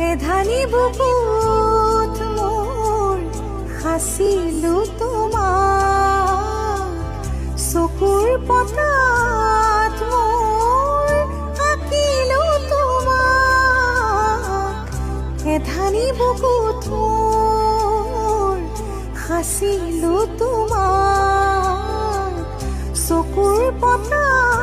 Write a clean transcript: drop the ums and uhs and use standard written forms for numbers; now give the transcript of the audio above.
এধানি বুকুত মোৰ সাঁচিলো তোমাক, চকুৰ পতাত মোৰ আঁকিলো তোমাক। এধানি বুকুত মোৰ সাঁচিলো তোমাক, চকুৰ পতাত